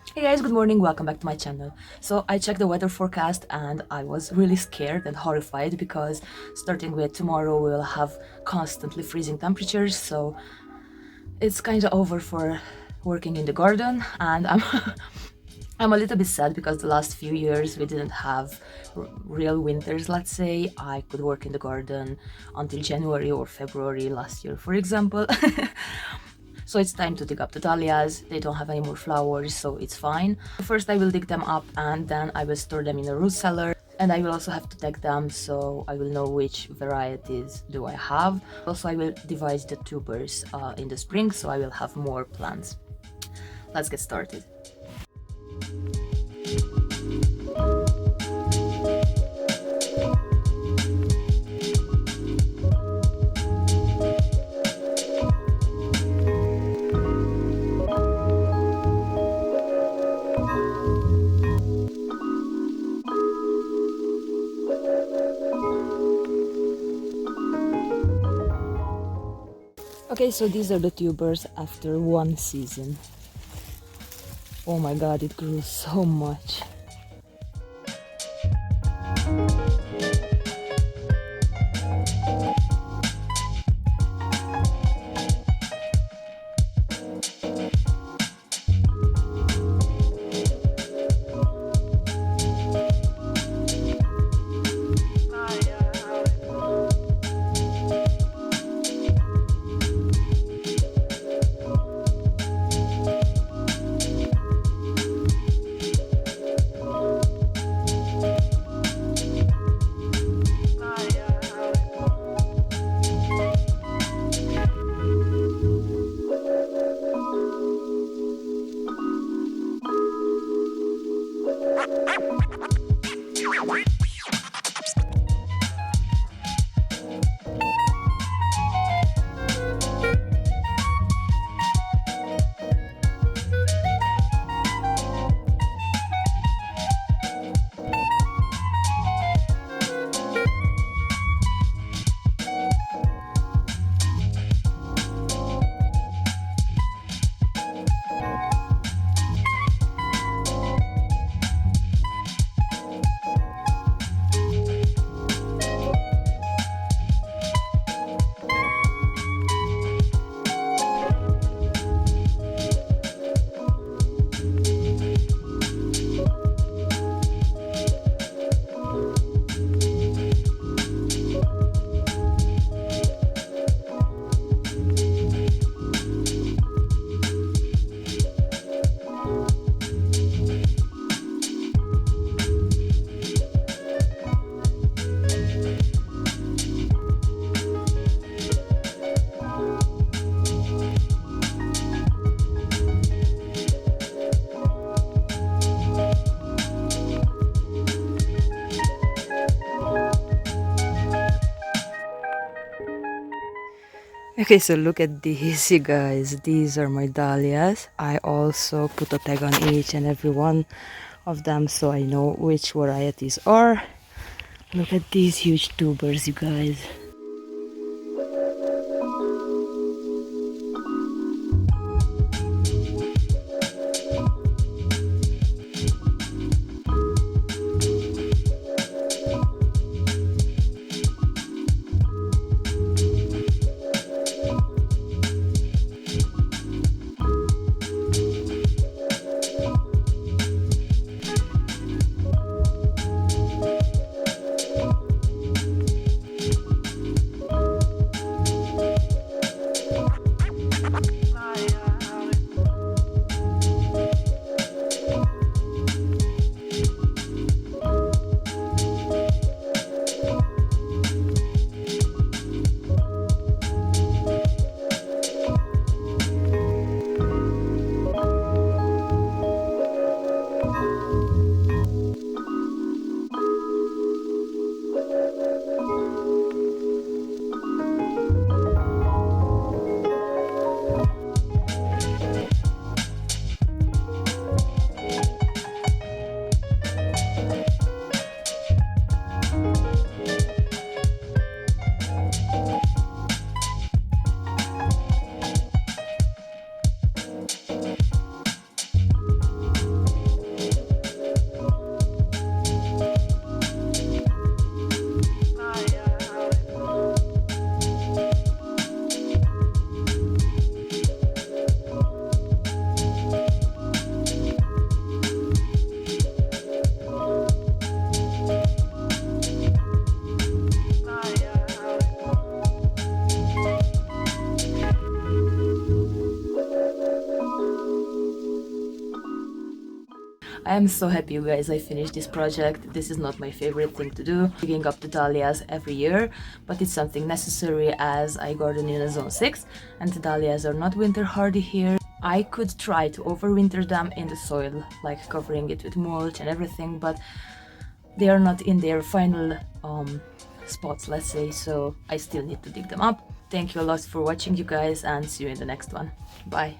Hey guys, good morning, welcome back to my channel. So I checked the weather forecast and I was really scared and horrified because starting with tomorrow we'll have constantly freezing temperatures, so it's kind of over for working in the garden, and I'm a little bit sad because the last few years we didn't have real winters, let's say. I could work in the garden until January or February last year, for example. So it's time to dig up the dahlias. They don't have any more flowers, so it's fine. First I will dig them up and then I will store them in a root cellar. And I will also have to tag them so I will know which varieties do I have. Also I will divide the tubers in the spring, so I will have more plants. Let's get started. Okay, so these are the tubers after one season. Oh my god, it grew so much. Okay, so look at these, you guys. These are my dahlias. I also put a tag on each and every one of them so I know which varieties are. Look at these huge tubers, you guys. I am so happy, you guys, I finished this project. This is not my favorite thing to do, digging up the dahlias every year, but it's something necessary as I garden in a zone 6 and the dahlias are not winter hardy here. I could try to overwinter them in the soil, like covering it with mulch and everything, but they are not in their final spots, let's say, so I still need to dig them up. Thank you a lot for watching, you guys, and see you in the next one. Bye.